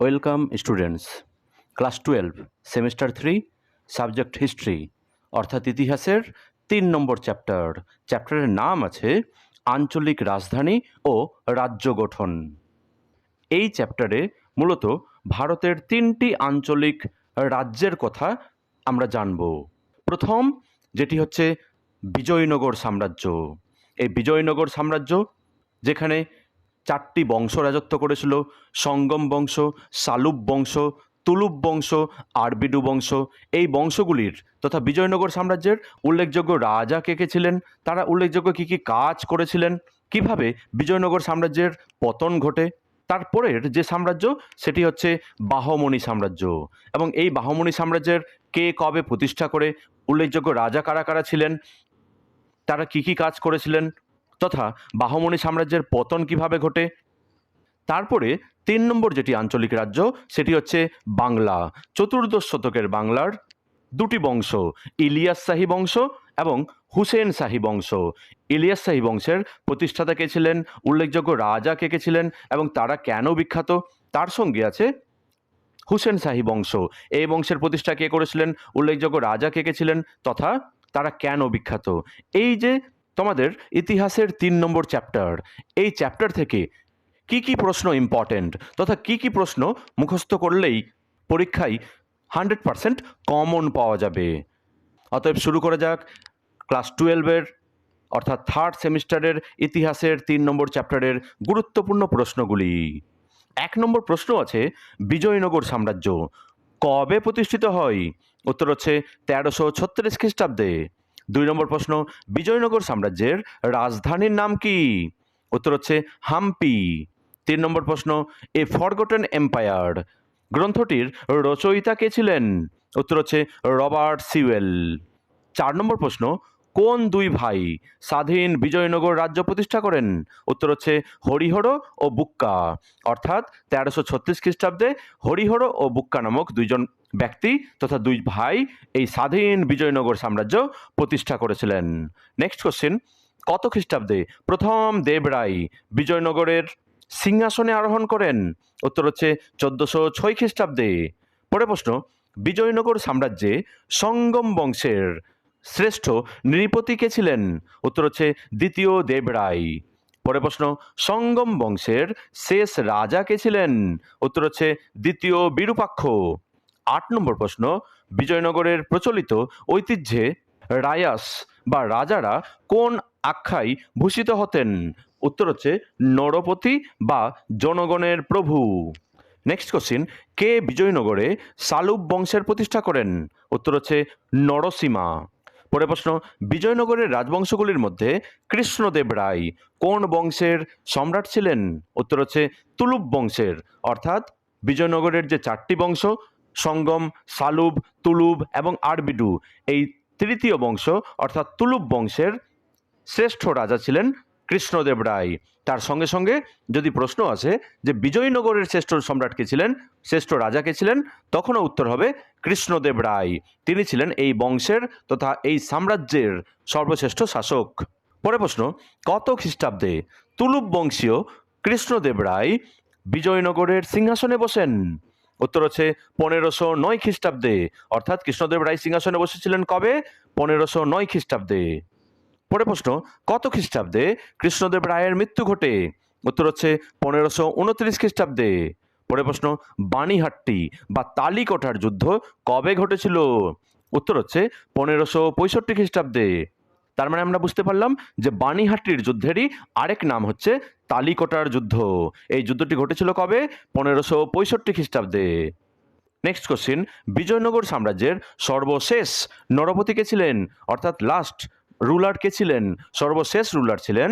Welcome students, class 12 semester 3 subject history অর্থাৎ ইতিহাসের 3 নম্বর চ্যাপ্টারের নাম আছে আঞ্চলিক রাজধানী ও রাজ্য গঠন। এই চ্যাপ্টারে মূলত ভারতের 3টি আঞ্চলিক রাজ্যের কথা আমরা জানব। প্রথম যেটি হচ্ছে বিজয়নগর সাম্রাজ্য। এই বিজয়নগর সাম্রাজ্য যেখানে 4টি বংশ রাজত্ব করেছিল: সঙ্গম বংশ, সালুব বংশ, তুলুব বংশ, আরবিডু বংশ। এই বংশগুলির তথা বিজয়নগর সাম্রাজ্যের উল্লেখযোগ্য রাজা কে কে ছিলেন, তারা উল্লেখযোগ্য কী কী কাজ করেছিলেন, কিভাবে বিজয়নগর সাম্রাজ্যের পতন ঘটে। তারপরের যে সাম্রাজ্য সেটি হচ্ছে বাহমনি সাম্রাজ্য, এবং এই বাহমনি সাম্রাজ্যের কে কবে প্রতিষ্ঠা করে, উল্লেখযোগ্য রাজা কারা কারা ছিলেন, তারা কী কী কাজ করেছিলেন, তথা বাহমনি সাম্রাজ্যের পতন কিভাবে ঘটে। তারপরে 3 নম্বর যেটি আঞ্চলিক রাজ্য সেটি হচ্ছে বাংলা। চতুর্দশ শতকের বাংলার 2টি বংশ, ইলিয়াস শাহী বংশ এবং হুসেন শাহী বংশ। ইলিয়াস শাহী বংশের প্রতিষ্ঠাতা কে ছিলেন, উল্লেখযোগ্য রাজা কে কে ছিলেন এবং তারা কেন বিখ্যাত, তার সঙ্গে আছে হুসেন শাহী বংশ। এই বংশের প্রতিষ্ঠা কে করেছিলেন, উল্লেখযোগ্য রাজা কে কে ছিলেন, তথা তারা কেন বিখ্যাত। এই যে তোমাদের ইতিহাসের 3 নম্বর চ্যাপ্টার, এই চ্যাপ্টার থেকে কি কি প্রশ্ন ইম্পর্টেন্ট তথা কি কি প্রশ্ন মুখস্থ করলেই পরীক্ষায় 100% কমন পাওয়া যাবে। অতএব শুরু করা যাক ক্লাস 12-এর অর্থাৎ 3rd সেমিস্টারের ইতিহাসের 3 নম্বর চ্যাপ্টারের গুরুত্বপূর্ণ প্রশ্নগুলি। 1 নম্বর প্রশ্ন আছে, বিজয়নগর সাম্রাজ্য কবে প্রতিষ্ঠিত হয়? উত্তর হচ্ছে 1336 খ্রিস্টাব্দে। 2 নম্বর প্রশ্ন, বিজয়নগর সাম্রাজ্যের রাজধানীর নাম কি? উত্তর হচ্ছে হাম্পি। 3 নম্বর প্রশ্ন, এ ফরগটেন এম্পায়ার গ্রন্থটির রচয়িতা কে ছিলেন? উত্তর হচ্ছে রবার্ট সিওয়েল। 4 নম্বর প্রশ্ন, কোন 2 ভাই স্বাধীন বিজয়নগর রাজ্য প্রতিষ্ঠা করেন? উত্তর হচ্ছে হরিহর ও বুক্কা। অর্থাৎ 1336 খ্রিস্টাব্দে হরিহর ও বুক্কা নামক 2জন ব্যক্তি তথা 2 ভাই এই স্বাধীন বিজয়নগর সাম্রাজ্য প্রতিষ্ঠা করেছিলেন। নেক্সট কোশ্চেন, কত খ্রিস্টাব্দে প্রথম দেবরায় বিজয়নগরের সিংহাসনে আরোহণ করেন? উত্তর হচ্ছে 1406 খ্রিস্টাব্দে। পরে প্রশ্ন, বিজয়নগর সাম্রাজ্যে সঙ্গম বংশের শ্রেষ্ঠ নৃপতি কে ছিলেন? উত্তর হচ্ছে দ্বিতীয় দেবরায়। পরে প্রশ্ন, সঙ্গম বংশের শেষ রাজা কে ছিলেন? উত্তর হচ্ছে দ্বিতীয় বিরূপাক্ষ। 8 নম্বর প্রশ্ন, বিজয়নগরের প্রচলিত ঐতিহ্যে রায়াস বা রাজারা কোন আখ্যায় ভূষিত হতেন? উত্তর হচ্ছে নরপতি বা জনগণের প্রভু। নেক্সট কোশ্চিন, কে বিজয়নগরে সালুব বংশের প্রতিষ্ঠা করেন? উত্তর হচ্ছে নরসীমা। পরে প্রশ্ন, বিজয়নগরের রাজবংশগুলির মধ্যে কৃষ্ণদেব রায় কোন বংশের সম্রাট ছিলেন? উত্তর হচ্ছে তুলুব বংশের। অর্থাৎ বিজয়নগরের যে 4টি বংশ, সঙ্গম, সালুব, তুলুব এবং আরবিডু, এই তৃতীয় বংশ অর্থাৎ তুলুব বংশের শ্রেষ্ঠ রাজা ছিলেন কৃষ্ণদেব রায়। তার সঙ্গে সঙ্গে যদি প্রশ্ন আসে যে বিজয়নগরের শ্রেষ্ঠ সম্রাট কে ছিলেন, শ্রেষ্ঠ রাজা কে ছিলেন, তখনও উত্তর হবে কৃষ্ণদেব রায়। তিনি ছিলেন এই বংশের তথা এই সাম্রাজ্যের সর্বশ্রেষ্ঠ শাসক। পরে প্রশ্ন, কত খ্রিস্টাব্দে তুলুব বংশীয় কৃষ্ণদেব রায় বিজয়নগরের সিংহাসনে বসেন? উত্তর হচ্ছে 1509 খ্রিস্টাব্দে। অর্থাৎ কৃষ্ণদেব রায় সিংহাসনে বসেছিলেন কবে? 1509 খ্রিস্টাব্দে। পরে প্রশ্ন, কত খ্রিস্টাব্দে কৃষ্ণদেব রায়ের মৃত্যু ঘটে? উত্তর হচ্ছে 1529 খ্রিস্টাব্দে। পরে প্রশ্ন, বাণীহাট্টি বা তালিকোটার যুদ্ধ কবে ঘটেছিল? উত্তর হচ্ছে 1565 খ্রিস্টাব্দে। তার মানে আমরা বুঝতে পারলাম যে বাণীহাট্টির যুদ্ধেরই আরেক নাম হচ্ছে তালিকোটার যুদ্ধ। এই যুদ্ধটি ঘটেছিল কবে? 1565 খ্রিস্টাব্দে। নেক্সট কোশ্চিন, বিজয়নগর সাম্রাজ্যের সর্বশেষ নরপতি কে ছিলেন? অর্থাৎ লাস্ট রুলার কে ছিলেন? সর্বশেষ রুলার ছিলেন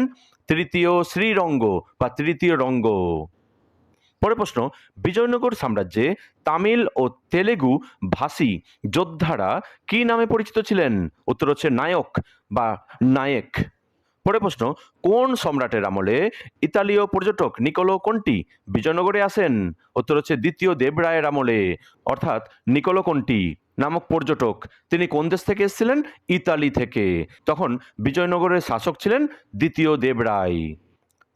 তৃতীয় শ্রীরঙ্গ বা তৃতীয় রঙ্গ। পরে প্রশ্ন, বিজয়নগর সাম্রাজ্যে তামিল ও তেলেগু ভাষী যোদ্ধারা কি নামে পরিচিত ছিলেন? উত্তর হচ্ছে নায়ক বা নায়েক। পরে প্রশ্ন, কোন সম্রাটের আমলে ইতালীয় পর্যটক নিকোলো কন্টি বিজয়নগরে আসেন? উত্তর হচ্ছে দ্বিতীয় দেবরায়ের আমলে। অর্থাৎ নিকোলো কন্টি নামক পর্যটক তিনি কোন দেশ থেকে এসেছিলেন? ইতালি থেকে। তখন বিজয়নগরের শাসক ছিলেন দ্বিতীয় দেবরায়।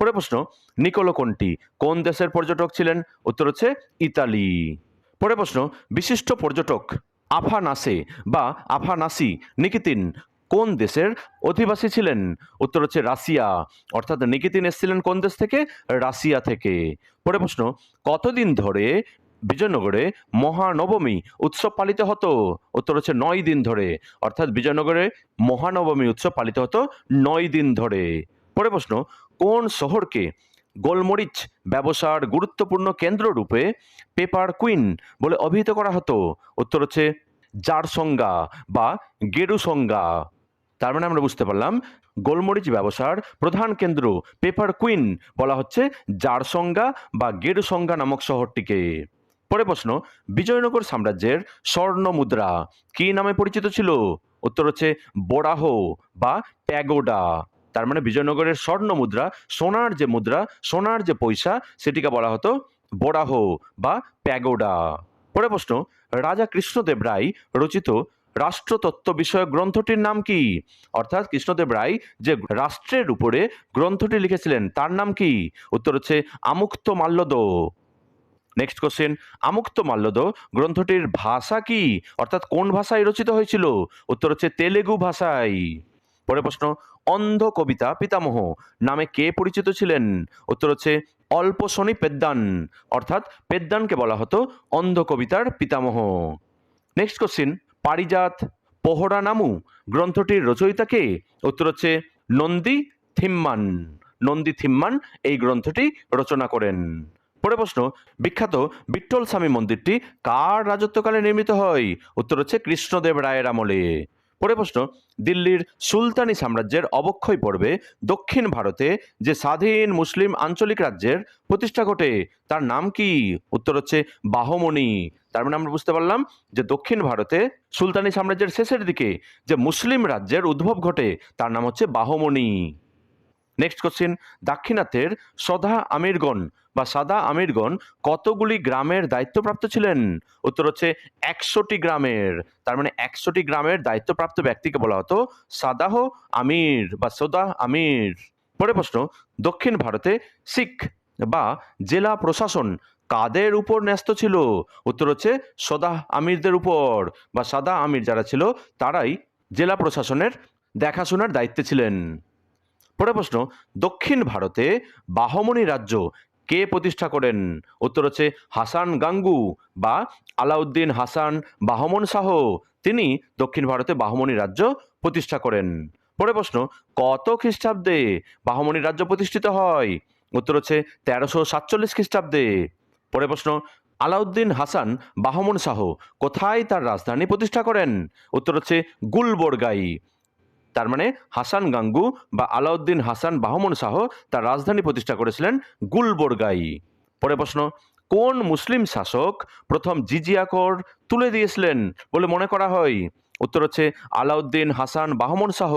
পরের প্রশ্ন, নিকোলো কন্টি কোন দেশের পর্যটক ছিলেন? উত্তর হচ্ছে ইতালি। পরের প্রশ্ন, বিশিষ্ট পর্যটক আফানাসে বা আফানাসি নিকিতিন কোন দেশের অধিবাসী ছিলেন? উত্তর হচ্ছে রাশিয়া। অর্থাৎ নিকিতিন এসেছিলেন কোন দেশ থেকে? রাশিয়া থেকে। পরের প্রশ্ন, কতদিন ধরে বিজয়নগরে মহানবমী উৎসব পালিত হতো? উত্তর হচ্ছে 9 দিন ধরে। অর্থাৎ বিজয়নগরে মহানবমী উৎসব পালিত হতো 9 দিন ধরে। পরের প্রশ্ন, কোন শহরকে গোলমরিচ ব্যবসার গুরুত্বপূর্ণ কেন্দ্র রূপে পেপার কুইন বলে অভিহিত করা হতো? উত্তর হচ্ছে জারসঙ্গা বা গেরুসঙ্গা। তার মানে আমরা বুঝতে পারলাম গোলমরিচ ব্যবসার প্রধান কেন্দ্র পেপার কুইন বলা হচ্ছে জারসঙ্গা বা গেরুসঙ্গা নামক শহরটিকে। পরের প্রশ্ন, বিজয়নগর সাম্রাজ্যের স্বর্ণ মুদ্রা কি নামে পরিচিত ছিল? উত্তর হচ্ছে বোরাহো বা প্যাগোডা। তার মানে বিজয়নগরের স্বর্ণ মুদ্রা, সোনার যে মুদ্রা, সোনার যে পয়সা, সেটিকে বলা হতো বোরাহো বা প্যাগোডা। পরের প্রশ্ন, রাজা কৃষ্ণদেব রায় রচিত রাষ্ট্রতত্ত্ব বিষয়ক গ্রন্থটির নাম কি? অর্থাৎ কৃষ্ণদেব রায় যে রাষ্ট্রের উপরে গ্রন্থটি লিখেছিলেন তার নাম কি? উত্তর হচ্ছে আমুক্ত মাল্যদ। নেক্সট কোশ্চেন, আমুক্ত মাল্যদ গ্রন্থটির ভাষা কি? অর্থাৎ কোন ভাষায় রচিত হয়েছিল? উত্তর হচ্ছে তেলেগু ভাষায়। পরের প্রশ্ন, অন্ধ কবিতা পিতামহ নামে কে পরিচিত ছিলেন? উত্তর হচ্ছে অল্পশনি পেদ্দান। অর্থাৎ পেদ্দানকে বলা হতো অন্ধ কবিতার পিতামহ। নেক্সট কোশ্চেন, পারিজাত পোহরা নামু গ্রন্থটির রচয়িতা কে? উত্তর হচ্ছে নন্দী থিম্মান। নন্দী থিম্মান এই গ্রন্থটি রচনা করেন। পরের প্রশ্ন, বিখ্যাত বিট্টল স্বামী মন্দিরটি কার রাজত্বকালে নির্মিত হয়? উত্তর হচ্ছে কৃষ্ণদেব রায়ের আমলে। পরের প্রশ্ন, দিল্লির সুলতানি সাম্রাজ্যের অবক্ষয় পর্বে দক্ষিণ ভারতে যে স্বাধীন মুসলিম আঞ্চলিক রাজ্যের প্রতিষ্ঠা ঘটে তার নাম কি? উত্তর হচ্ছে বাহমনি। তার মানে আমরা বুঝতে পারলাম যে দক্ষিণ ভারতে সুলতানি সাম্রাজ্যের শেষের দিকে যে মুসলিম রাজ্যের উদ্ভব ঘটে তার নাম হচ্ছে বাহমনি। নেক্সট কোশ্চেন, দাক্ষিণাত্যের সদা আমিরগণ বা সাদা আমিরগণ কতগুলি গ্রামের দায়িত্বপ্রাপ্ত ছিলেন? উত্তর হচ্ছে 100টি গ্রামের। তার মানে 100টি গ্রামের দায়িত্বপ্রাপ্ত ব্যক্তিকে বলা হতো সাদাহ আমির বা সদা আমির। পরের প্রশ্ন, দক্ষিণ ভারতে শিখ বা জেলা প্রশাসন কাদের উপর ন্যস্ত ছিল? উত্তর হচ্ছে সদা আমিরদের উপর বা সাদা আমির যারা ছিল তারাই জেলা প্রশাসনের দেখাশোনার দায়িত্বে ছিলেন। পরের প্রশ্ন, দক্ষিণ ভারতে বাহমনি রাজ্য কে প্রতিষ্ঠা করেন? উত্তর হচ্ছে হাসান গাঙ্গু বা আলাউদ্দিন হাসান বাহমন শাহ। তিনি দক্ষিণ ভারতে বাহমনি রাজ্য প্রতিষ্ঠা করেন। পরের প্রশ্ন, কত খ্রিস্টাব্দে বাহমনি রাজ্য প্রতিষ্ঠিত হয়? উত্তর হচ্ছে 1347 খ্রিস্টাব্দে। পরের প্রশ্ন, আলাউদ্দিন হাসান বাহমন শাহ কোথায় তার রাজধানী প্রতিষ্ঠা করেন? উত্তর হচ্ছে গুলবর্গাই। তার মানে হাসান গাঙ্গু বা আলাউদ্দিন হাসান বাহমন শাহ তার রাজধানী প্রতিষ্ঠা করেছিলেন গুলবর্গাই। পরের প্রশ্ন, কোন মুসলিম শাসক প্রথম জিজিয়া কর তুলে দিয়েছিলেন বলে মনে করা হয়? উত্তর হচ্ছে আলাউদ্দিন হাসান বাহমন শাহ।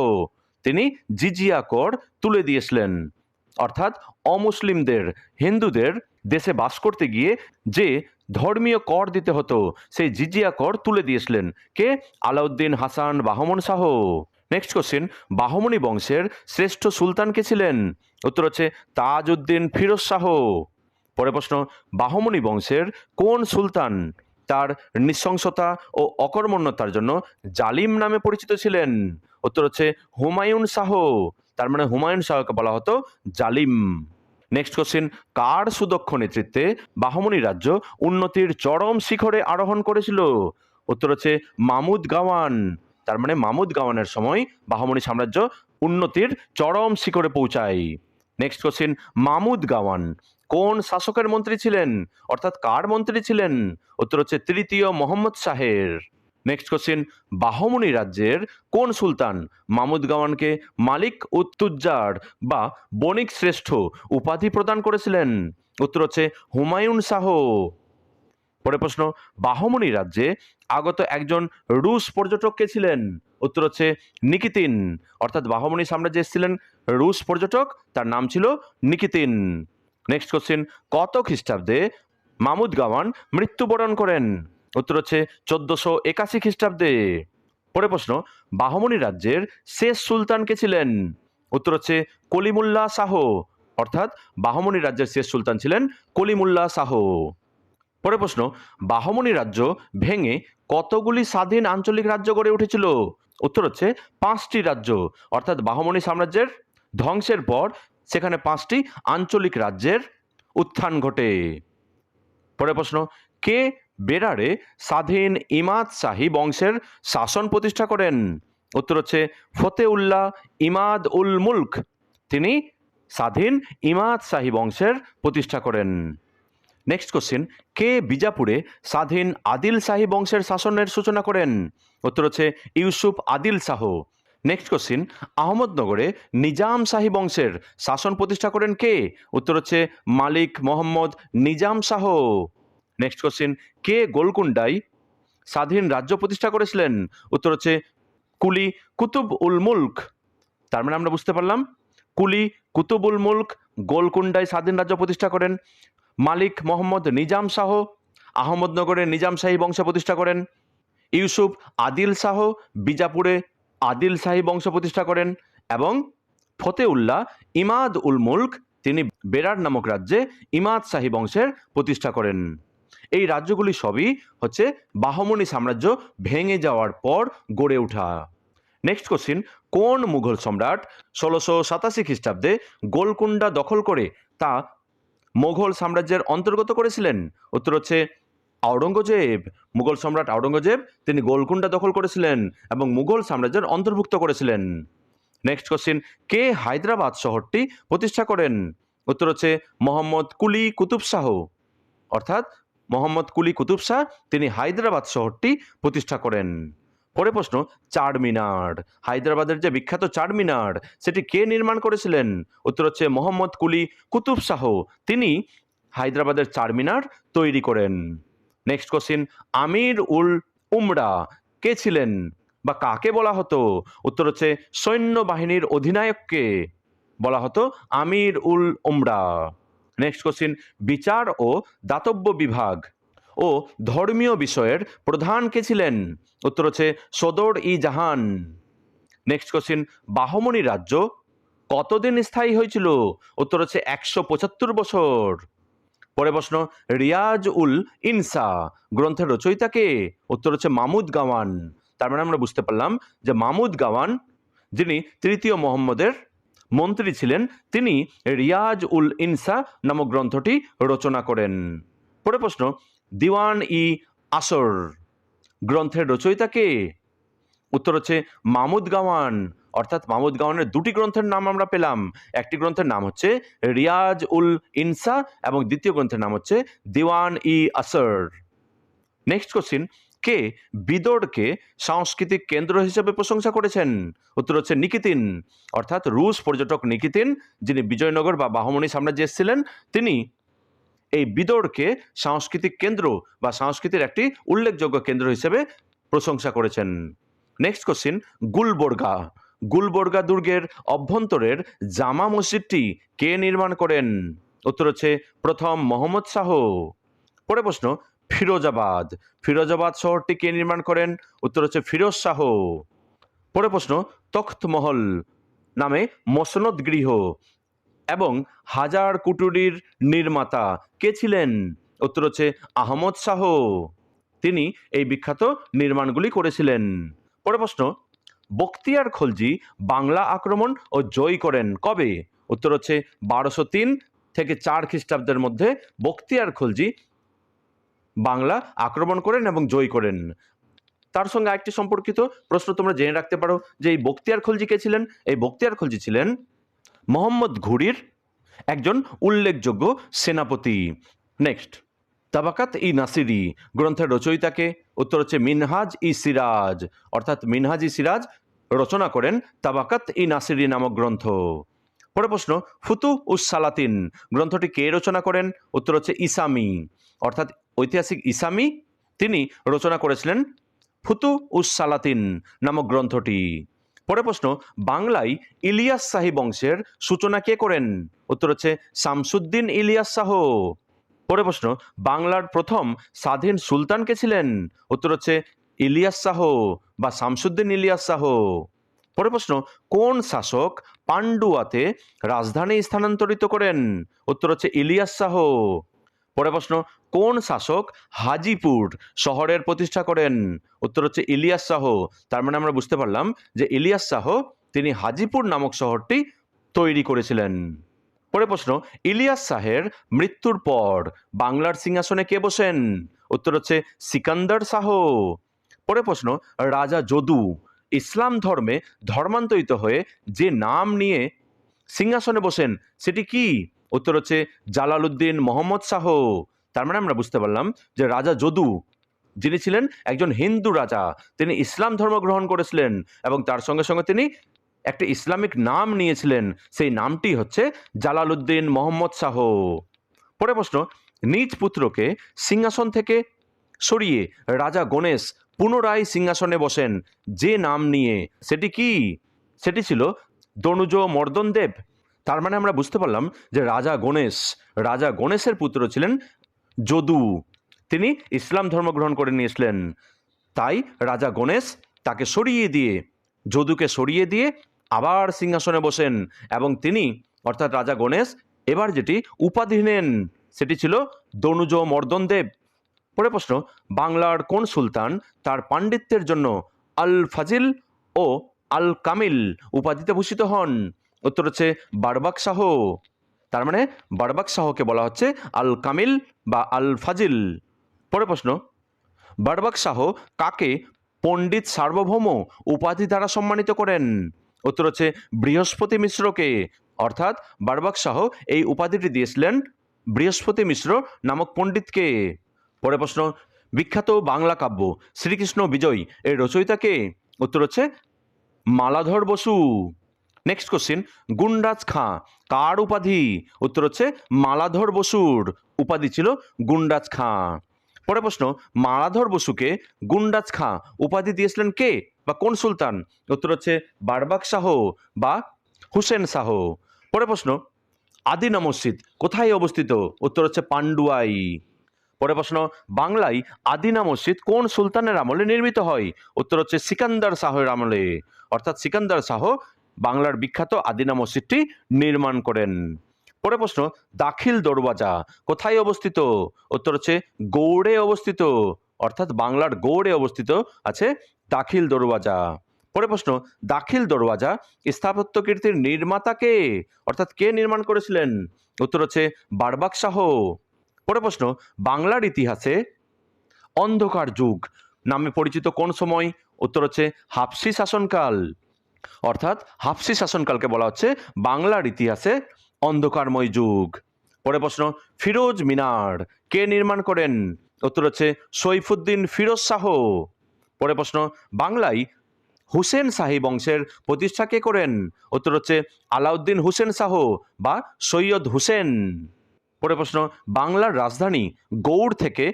তিনি জিজিয়া কর তুলে দিয়েছিলেন। অর্থাৎ অমুসলিমদের, হিন্দুদের দেশে বাস করতে গিয়ে যে ধর্মীয় কর দিতে হতো সেই জিজিয়া কর তুলে দিয়েছিলেন কে? আলাউদ্দিন হাসান বাহমন শাহ। নেক্সট কোশ্চেন, বাহমনি বংশের শ্রেষ্ঠ সুলতান কে ছিলেন? উত্তর হচ্ছে তাজউদ্দিন ফিরোজ শাহ। পরের প্রশ্ন, বাহমনি বংশের কোন সুলতান তার নৃশংসতা ও অকর্মণ্যতার জন্য জালিম নামে পরিচিত ছিলেন? উত্তর হচ্ছে হুমায়ুন শাহ। তার মানে হুমায়ুন শাহকে বলা হতো জালিম। নেক্সট কোশ্চেন, কার সুদক্ষ নেতৃত্বে বাহমনি রাজ্য উন্নতির চরম শিখরে আরোহণ করেছিল? উত্তর হচ্ছে মামুদ গাওয়ান। তার মানে মামুদ গাওয়ানের সময় বাহমনি সাম্রাজ্য উন্নতির চরম শিখরে পৌঁছায়। নেক্সট কোশ্চেন, মামুদ গাওয়ান কোন শাসকের মন্ত্রী ছিলেন? অর্থাৎ কার মন্ত্রী ছিলেন? উত্তর হচ্ছে তৃতীয় মোহাম্মদ শাহের। নেক্সট কোশ্চেন, বাহমনি রাজ্যের কোন সুলতান মামুদ গাওয়ানকে মালিক উত্তুজ্জার বা বণিক শ্রেষ্ঠ উপাধি প্রদান করেছিলেন? উত্তর হচ্ছে হুমায়ুন শাহ। পরের প্রশ্ন, বাহমনি রাজ্যে আগত একজন রুশ পর্যটক কে ছিলেন? উত্তর হচ্ছে নিকিতিন। অর্থাৎ বাহমনি সাম্রাজ্যে এসেছিলেন রুশ পর্যটক, তার নাম ছিল নিকিতিন। নেক্সট কোশ্চেন, কত খ্রিস্টাব্দে মামুদ গাওয়ান মৃত্যুবরণ করেন? উত্তর হচ্ছে 1481 খ্রিস্টাব্দে। পরের প্রশ্ন, বাহমনি রাজ্যের শেষ সুলতান কে ছিলেন? উত্তর হচ্ছে কলিমুল্লাহ শাহ। অর্থাৎ বাহমনি রাজ্যের শেষ সুলতান ছিলেন কলিমুল্লাহ শাহ। পরের প্রশ্ন, বাহমনি রাজ্য ভেঙে কতগুলি স্বাধীন আঞ্চলিক রাজ্য গড়ে উঠেছিল? উত্তর হচ্ছে 5টি রাজ্য। অর্থাৎ বাহমনি সাম্রাজ্যের ধ্বংসের পর সেখানে 5টি আঞ্চলিক রাজ্যের উত্থান ঘটে। পরের প্রশ্ন, কে বেরারে স্বাধীন ইমাদ শাহী বংশের শাসন প্রতিষ্ঠা করেন? উত্তর হচ্ছে ফতেউল্লাহ ইমাদ উল মুলক। তিনি স্বাধীন ইমাদ শাহী বংশের প্রতিষ্ঠা করেন। নেক্সট কোশ্চেন, কে বিজাপুরে স্বাধীন আদিল শাহী বংশের শাসনের সূচনা করেন? উত্তর হচ্ছে ইউসুফ আদিল শাহ। নেক্সট কোশ্চেন, আহমদনগরে নিজাম শাহী বংশের শাসন প্রতিষ্ঠা করেন কে? উত্তর হচ্ছে মালিক মোহাম্মদ নিজাম শাহ। নেক্সট কোশ্চেন, কে গোলকুন্ডায় স্বাধীন রাজ্য প্রতিষ্ঠা করেছিলেন? উত্তর হচ্ছে কুলি কুতুব উল মুলক। তার মানে আমরা বুঝতে পারলাম কুলি কুতুব উল মুলক গোলকুন্ডায় স্বাধীন রাজ্য প্রতিষ্ঠা করেন। মালিক মোহাম্মদ নিজাম শাহ আহমদনগরে নিজাম শাহী বংশ প্রতিষ্ঠা করেন। ইউসুফ আদিল শাহ বিজাপুরে আদিল শাহী বংশ প্রতিষ্ঠা করেন। এবং ফতেউল্লাহ ইমাদ উল মুলক তিনি বেরার নামক রাজ্যে ইমাদ শাহী বংশের প্রতিষ্ঠা করেন। এই রাজ্যগুলি সবই হচ্ছে বাহমনি সাম্রাজ্য ভেঙে যাওয়ার পর গড়ে ওঠা। নেক্সট কোশ্চিন, কোন মুঘল সম্রাট 1687 খ্রিস্টাব্দে গোলকুন্ডা দখল করে তা মোগল সাম্রাজ্যের অন্তর্গত করেছিলেন? উত্তর হচ্ছে আওরঙ্গজেব। মুঘল সম্রাট আওরঙ্গজেব তিনি গোলকুন্ডা দখল করেছিলেন এবং মুঘল সাম্রাজ্যের অন্তর্ভুক্ত করেছিলেন। নেক্সট কোশ্চিন, কে হায়দ্রাবাদ শহরটি প্রতিষ্ঠা করেন? উত্তর হচ্ছে মোহাম্মদ কুলি কুতুব শাহ। অর্থাৎ মোহাম্মদ কুলি কুতুব শাহ তিনি হায়দ্রাবাদ শহরটি প্রতিষ্ঠা করেন। পরে প্রশ্ন, চারমিনার, হায়দ্রাবাদের যে বিখ্যাত চারমিনার সেটি কে নির্মাণ করেছিলেন? উত্তর হচ্ছে মোহাম্মদ কুলি কুতুব শাহ। তিনি হায়দ্রাবাদের চারমিনার তৈরি করেন। নেক্সট কোশ্চিন, আমির উল উমরা কে ছিলেন বা কাকে বলা হতো? উত্তর হচ্ছে সৈন্যবাহিনীর অধিনায়ককে বলা হতো আমির উল উমরা। নেক্সট কোশ্চিন, বিচার ও দাতব্য বিভাগ ও ধর্মীয় বিষয়ের প্রধান কে ছিলেন? উত্তর হচ্ছে সদর ই জাহান। নেক্সট কোশ্চিন, বাহমনি রাজ্য কতদিন স্থায়ী হয়েছিল? উত্তর হচ্ছে 175 বছর। পরে প্রশ্ন, রিয়াজ উল ইনসা গ্রন্থের রচয়িতা কে? উত্তর হচ্ছে মামুদ গাওয়ান। তার মানে আমরা বুঝতে পারলাম যে মামুদ গাওয়ান যিনি তৃতীয় মোহাম্মদের মন্ত্রী ছিলেন তিনি রিয়াজ উল ইনসা নামক গ্রন্থটি রচনা করেন। পরে প্রশ্ন, দিওয়ান ই আসর গ্রন্থের রচয়িতা কে? উত্তর হচ্ছে মামুদ গাওয়ান। অর্থাৎ মামুদ গাওয়ানের দুটি গ্রন্থের নাম আমরা পেলাম। একটি গ্রন্থের নাম হচ্ছে রিয়াজ উল ইনসা এবং দ্বিতীয় গ্রন্থের নাম হচ্ছে দিওয়ান ই আসর। নেক্সট কোশ্চিন, কে বিদোরকে সাংস্কৃতিক কেন্দ্র হিসেবে প্রশংসা করেছেন? উত্তর হচ্ছে নিকিতিন। অর্থাৎ রুশ পর্যটক নিকিতিন যিনি বিজয়নগর বা বাহমনি সাম্রাজ্যে এসেছিলেন তিনি এই বিদোরকে সাংস্কৃতিক কেন্দ্র বা সংস্কৃতির একটি উল্লেখযোগ্য কেন্দ্র হিসেবে প্রশংসা করেছেন। নেক্সট কোশ্চিন, গুলবর্গা গুলবর্গা দুর্গের অভ্যন্তরের জামা মসজিদটি কে নির্মাণ করেন? উত্তর হচ্ছে প্রথম মোহাম্মদ শাহ। পরে প্রশ্ন, ফিরোজাবাদ ফিরোজাবাদ শহরটি কে নির্মাণ করেন? উত্তর হচ্ছে ফিরোজ শাহ। পরে প্রশ্ন, তখ্তমহল নামে মসনদ গৃহ এবং হাজার কুটুরির নির্মাতা কে ছিলেন? উত্তর হচ্ছে আহমদ শাহ। তিনি এই বিখ্যাত নির্মাণগুলি করেছিলেন। পরে প্রশ্ন, বখতিয়ার খলজি বাংলা আক্রমণ ও জয় করেন কবে? উত্তর হচ্ছে 1203 থেকে 4 খ্রিস্টাব্দের মধ্যে বখতিয়ার খলজি বাংলা আক্রমণ করেন এবং জয় করেন। তার সঙ্গে আরেকটি সম্পর্কিত প্রশ্ন তোমরা জেনে রাখতে পারো যে এই বখতিয়ার খলজি কে ছিলেন? এই বখতিয়ার খলজি ছিলেন মোহাম্মদ ঘুরির একজন উল্লেখযোগ্য সেনাপতি। নেক্সট, তাবাকাত ই নাসিরি গ্রন্থের রচয়িতাকে? উত্তর হচ্ছে মিনহাজ ই সিরাজ। অর্থাৎ মিনহাজ ই সিরাজ রচনা করেন তাবাকাত ই নাসিরি নামক গ্রন্থ। পরে প্রশ্ন, ফুতু উস সালাতিন গ্রন্থটি কে রচনা করেন? উত্তর হচ্ছে ইসামি। অর্থাৎ ঐতিহাসিক ইসামি তিনি রচনা করেছিলেন ফুতু উস সালাতিন নামক গ্রন্থটি। পরে প্রশ্ন, বাংলায় ইলিয়াস শাহী বংশের সূচনা কে করেন? উত্তর হচ্ছে শামসুদ্দিন ইলিয়াস শাহ। পরে প্রশ্ন, বাংলার প্রথম স্বাধীন সুলতান কে ছিলেন? উত্তর হচ্ছে ইলিয়াস শাহ বা শামসুদ্দিন ইলিয়াস শাহ। পরের প্রশ্ন, কোন শাসক পান্ডুয়াতে রাজধানী স্থানান্তরিত করেন? উত্তর হচ্ছে ইলিয়াস শাহ। পরের প্রশ্ন, কোন শাসক হাজিপুর শহরের প্রতিষ্ঠা করেন? উত্তর হচ্ছে ইলিয়াস শাহ। তার মানে আমরা বুঝতে পারলাম যে ইলিয়াস শাহ তিনি হাজিপুর নামক শহরটি তৈরি করেছিলেন। পরের প্রশ্ন, ইলিয়াস শাহের মৃত্যুর পর বাংলার সিংহাসনে কে বসেন? উত্তর হচ্ছে সিকান্দার শাহ। পরের প্রশ্ন, রাজা যদু ইসলাম ধর্মে ধর্মান্তরিত হয়ে যে নাম নিয়ে সিংহাসনে বসেন সেটি কি? উত্তর হচ্ছে জালালউদ্দিন মোহাম্মদ শাহ। তার মানে আমরা বুঝতে পারলাম যে রাজা যদু যিনি ছিলেন একজন হিন্দু রাজা, তিনি ইসলাম ধর্ম গ্রহণ করেছিলেন এবং তার সঙ্গে সঙ্গে তিনি একটি ইসলামিক নাম নিয়েছিলেন, সেই নামটি হচ্ছে জালালউদ্দিন মোহাম্মদ শাহ। পরের প্রশ্ন, নিজ পুত্রকে সিংহাসন থেকে সরিয়ে রাজা গণেশ পুনরায় সিংহাসনে বসেন যে নাম নিয়ে সেটি কি? সেটি ছিল দনুজ মর্দন দেব। তার মানে আমরা বুঝতে পারলাম যে রাজা গণেশের পুত্র ছিলেন যদু, তিনি ইসলাম ধর্ম গ্রহণ করে নিয়েছিলেন। তাই রাজা গণেশ তাকে সরিয়ে দিয়ে, যদুকে সরিয়ে দিয়ে আবার সিংহাসনে বসেন এবং তিনি অর্থাৎ রাজা গণেশ এবার যেটি উপাধি নেন সেটি ছিল দনুজ মর্দন দেব। পরের প্রশ্ন, বাংলার কোন সুলতান তার পাণ্ডিত্যের জন্য আল ফাজিল ও আল কামিল উপাধিতে ভূষিত হন? উত্তর হচ্ছে বারবাক শাহ। তার মানে বারবাক শাহকে বলা হচ্ছে আল কামিল বা আল ফাজিল। পরের প্রশ্ন, বারবাক শাহ কাকে পণ্ডিত সার্বভৌম উপাধি দ্বারা সম্মানিত করেন? উত্তর হচ্ছে বৃহস্পতি মিশ্রকে। অর্থাৎ বারবাক শাহ এই উপাধিটি দিয়েছিলেন বৃহস্পতি মিশ্র নামক পণ্ডিতকে। পরের প্রশ্ন, বিখ্যাত বাংলা কাব্য শ্রীকৃষ্ণ বিজয় এর রচয়িতা কে? উত্তর হচ্ছে মালাধর বসু। নেক্সট কোশ্চিন, গুণরাজ খাঁ কার উপাধি? উত্তর হচ্ছে মালাধর বসুর উপাধি ছিল গুণরাজ খাঁ। পরের প্রশ্ন, মালাধর বসুকে গুণরাজ খাঁ উপাধি দিয়েছিলেন কে বা কোন সুলতান? উত্তর হচ্ছে বারবাক শাহ বা হুসেন শাহ। পরের প্রশ্ন, আদিনা মসজিদ কোথায় অবস্থিত? উত্তর হচ্ছে পান্ডুয়াই। পরের প্রশ্ন, বাংলায় আদিনা মসজিদ কোন সুলতানের আমলে নির্মিত হয়? উত্তর হচ্ছে সিকান্দার শাহের আমলে। অর্থাৎ সিকান্দার শাহ বাংলার বিখ্যাত আদিনা মসজিদটি নির্মাণ করেন। পরের প্রশ্ন, দাখিল দরওয়াজা কোথায় অবস্থিত? উত্তর হচ্ছে গৌড়ে অবস্থিত। অর্থাৎ বাংলার গৌড়ে অবস্থিত আছে দাখিল দরওয়াজা। পরের প্রশ্ন, দাখিল দরওয়াজা স্থাপত্য কীর্তির নির্মাতা কে? অর্থাৎ কে নির্মাণ করেছিলেন? উত্তর হচ্ছে বারবাক শাহ। পরের প্রশ্ন, বাংলার ইতিহাসে অন্ধকার যুগ নামে পরিচিত কোন সময়? উত্তর হচ্ছে হাফসি শাসনকাল। অর্থাৎ হাফসি শাসনকালকে বলা হচ্ছে বাংলার ইতিহাসে অন্ধকারময় যুগ। পরের প্রশ্ন, ফিরোজ মিনার কে নির্মাণ করেন? উত্তর হচ্ছে সৈফুদ্দিন ফিরোজ শাহ। পরের প্রশ্ন, বাংলায় হুসেন শাহী বংশের প্রতিষ্ঠা কে করেন? উত্তর হচ্ছে আলাউদ্দিন হুসেন শাহ বা সৈয়দ হুসেন। পরের প্রশ্ন, বাংলার রাজধানী গৌড় থেকে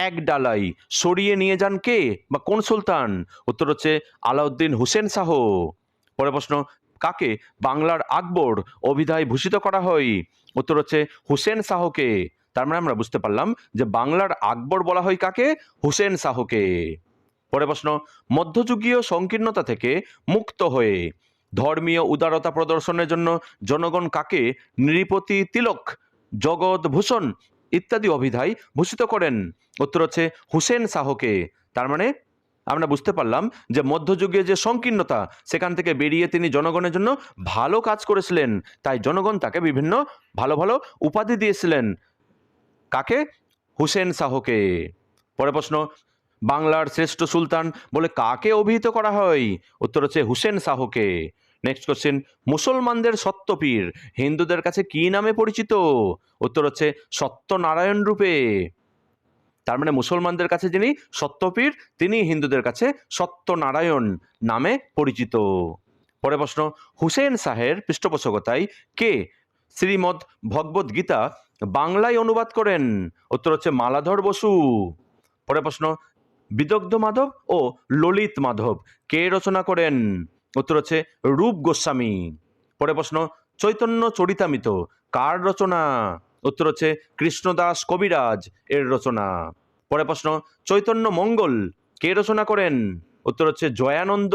এক ডালাই সরিয়ে নিয়ে যান কে বা কোন সুলতান? উত্তর হচ্ছে আলাউদ্দিন হুসেন শাহ। পরের প্রশ্ন, কাকে বাংলার আকবর অভিধায় ভূষিত করা হয়? উত্তর হচ্ছে হুসেন শাহকে। তার মানে আমরা বুঝতে পারলাম যে বাংলার আকবর বলা হয় কাকে? হুসেন শাহকে। পরের প্রশ্ন, মধ্যযুগীয় সংকীর্ণতা থেকে মুক্ত হয়ে ধর্মীয় উদারতা প্রদর্শনের জন্য জনগণ কাকে নৃপতি তিলক, জগৎ ভূষণ ইত্যাদি অভিধায় ভূষিত করেন? উত্তর হচ্ছে হুসেন শাহকে। তার মানে আমরা বুঝতে পারলাম যে মধ্যযুগীয় যে সংকীর্ণতা সেখান থেকে বেরিয়ে তিনি জনগণের জন্য ভালো কাজ করেছিলেন, তাই জনগণ তাকে বিভিন্ন ভালো ভালো উপাধি দিয়েছিলেন। কাকে? হুসেন শাহকে। পরের প্রশ্ন, বাংলার শ্রেষ্ঠ সুলতান বলে কাকে অভিহিত করা হয়? উত্তর হচ্ছে হুসেন শাহকে। নেক্সট কোশ্চেন, মুসলমানদের সত্যপীর হিন্দুদের কাছে কি নামে পরিচিত? উত্তর হচ্ছে সত্যনারায়ণ রূপে। তার মানে মুসলমানদের কাছে যিনি সত্যপীর তিনি হিন্দুদের কাছে সত্যনারায়ণ নামে পরিচিত। পরের প্রশ্ন, হুসেন শাহের পৃষ্ঠপোষকতায় কে শ্রীমদ্ ভগবদ গীতা বাংলায় অনুবাদ করেন? উত্তর হচ্ছে মালাধর বসু। পরের প্রশ্ন, বিদগ্ধ মাধব ও ললিত মাধব কে রচনা করেন? উত্তর হচ্ছে রূপ গোস্বামী। পরের প্রশ্ন, চৈতন্য চরিতামৃত কার রচনা? উত্তর হচ্ছে কৃষ্ণদাস কবিরাজ এর রচনা। পরের প্রশ্ন, চৈতন্য মঙ্গল কে রচনা করেন? উত্তর হচ্ছে জয়ানন্দ।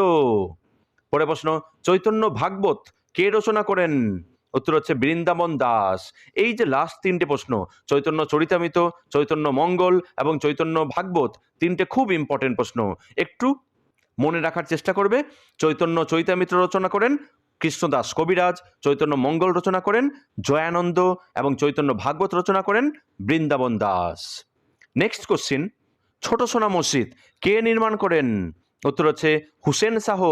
পরে প্রশ্ন, চৈতন্য ভাগবত কে রচনা করেন? উত্তর হচ্ছে বৃন্দাবন দাস। এই যে লাস্ট তিনটে প্রশ্ন, চৈতন্য চরিতামৃত, চৈতন্য মঙ্গল এবং চৈতন্য ভাগবত, তিনটে খুব ইম্পর্টেন্ট প্রশ্ন, একটু মনে রাখার চেষ্টা করবে। চৈতন্য চৈতামৃত রচনা করেন কৃষ্ণদাস কবিরাজ, চৈতন্য মঙ্গল রচনা করেন জয়ানন্দ এবং চৈতন্য ভাগবত রচনা করেন বৃন্দাবন দাস। নেক্সট কোশ্চিন, ছোট সোনা মসজিদ কে নির্মাণ করেন? উত্তর হচ্ছে হুসেন শাহ।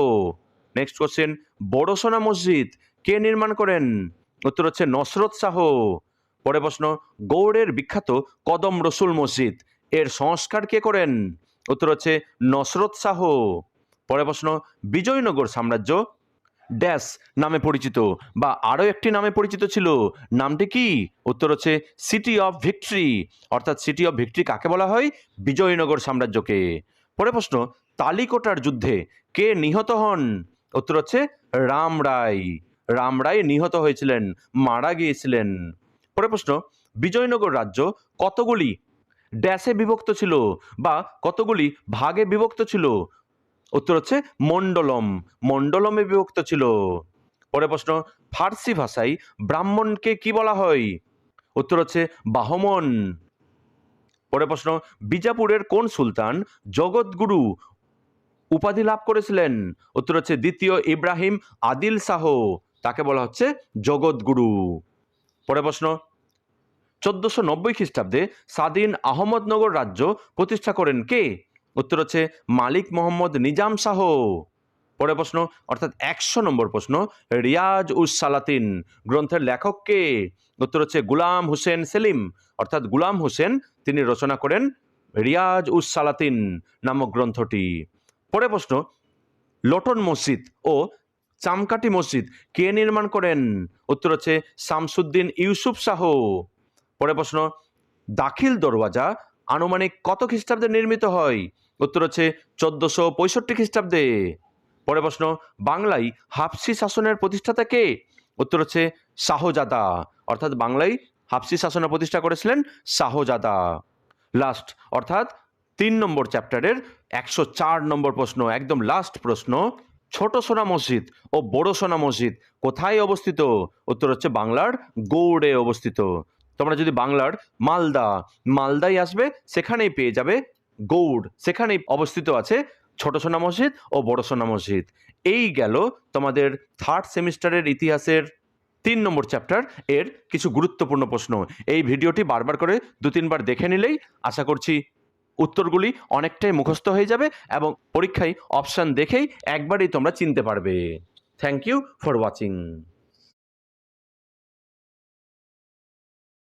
নেক্সট কোশ্চিন, বড় সোনা মসজিদ কে নির্মাণ করেন? উত্তর হচ্ছে নসরত শাহ। পরে প্রশ্ন, গৌড়ের বিখ্যাত কদম রসুল মসজিদ এর সংস্কার কে করেন? উত্তর হচ্ছে নসরত শাহ। পরে প্রশ্ন, বিজয়নগর সাম্রাজ্য ড্যাশ নামে পরিচিত বা আরও একটি নামে পরিচিত ছিল, নামটি কি? উত্তর হচ্ছে সিটি অফ ভিক্টরি। অর্থাৎ সিটি অফ ভিক্টরি কাকে বলা হয়? বিজয়নগর সাম্রাজ্যকে। পরে প্রশ্ন, তালিকোটার যুদ্ধে কে নিহত হন? উত্তর হচ্ছে রাম রায়। রাম রায় নিহত হয়েছিলেন, মারা গিয়েছিলেন। পরে প্রশ্ন, বিজয়নগর রাজ্য কতগুলি ড্যাশে বিভক্ত ছিল বা কতগুলি ভাগে বিভক্ত ছিল? উত্তর হচ্ছে মণ্ডলম, মণ্ডলমে বিভক্ত ছিল। পরে প্রশ্ন, ফার্সি ভাষায় ব্রাহ্মণকে কি বলা হয়? উত্তর হচ্ছে বাহমন। পরে প্রশ্ন, বিজাপুরের কোন সুলতান জগৎগুরু উপাধি লাভ করেছিলেন? উত্তর হচ্ছে দ্বিতীয় ইব্রাহিম আদিল শাহ, তাকে বলা হচ্ছে জগৎগুরু। পরে প্রশ্ন, 1490 খ্রিস্টাব্দে স্বাধীন আহমদনগর রাজ্য প্রতিষ্ঠা করেন কে? উত্তর হচ্ছে মালিক মোহাম্মদ নিজাম শাহ। পরে প্রশ্ন, অর্থাৎ 100 নম্বর প্রশ্ন, রিয়াজ উস সালাতিন গ্রন্থের লেখক কে? উত্তর হচ্ছে গুলাম হোসেন সেলিম। অর্থাৎ গুলাম হোসেন তিনি রচনা করেন রিয়াজ উস সালাতিন নামক গ্রন্থটি। পরে প্রশ্ন, লটন মসজিদ ও চামকাটি মসজিদ কে নির্মাণ করেন? উত্তর হচ্ছে শামসুদ্দিন ইউসুফ শাহ। পরে প্রশ্ন, দাখিল দরওয়াজা আনুমানিক কত খ্রিস্টাব্দে নির্মিত হয়? উত্তর হচ্ছে 1465 খ্রিস্টাব্দে। পরে প্রশ্ন, বাংলায় হাফসি শাসনের প্রতিষ্ঠাতা কে? উত্তর হচ্ছে শাহজাদা। অর্থাৎ বাংলায় হাফসি শাসনের প্রতিষ্ঠা করেছিলেন শাহজাদা। লাস্ট অর্থাৎ 3 নম্বর চ্যাপ্টারের 104 নম্বর প্রশ্ন, একদম লাস্ট প্রশ্ন, ছোট সোনা মসজিদ ও বড় সোনা মসজিদ কোথায় অবস্থিত? উত্তর হচ্ছে বাংলার গৌড়ে অবস্থিত। তোমরা যদি বাংলার মালদায় আসবে, সেখানেই পেয়ে যাবে গৌড়, সেখানেই অবস্থিত আছে ছোট সোনা মসজিদ ও বড় সোনা মসজিদ। এই গেল তোমাদের থার্ড সেমিস্টারের ইতিহাসের 3 নম্বর চ্যাপ্টার এর কিছু গুরুত্বপূর্ণ প্রশ্ন। এই ভিডিওটি বারবার করে 2-3 বার দেখে নিলেই আশা করছি উত্তরগুলি অনেকটাই মুখস্থ হয়ে যাবে এবং পরীক্ষায় অপশান দেখেই একবারেই তোমরা চিনতে পারবে। Thank you for watching.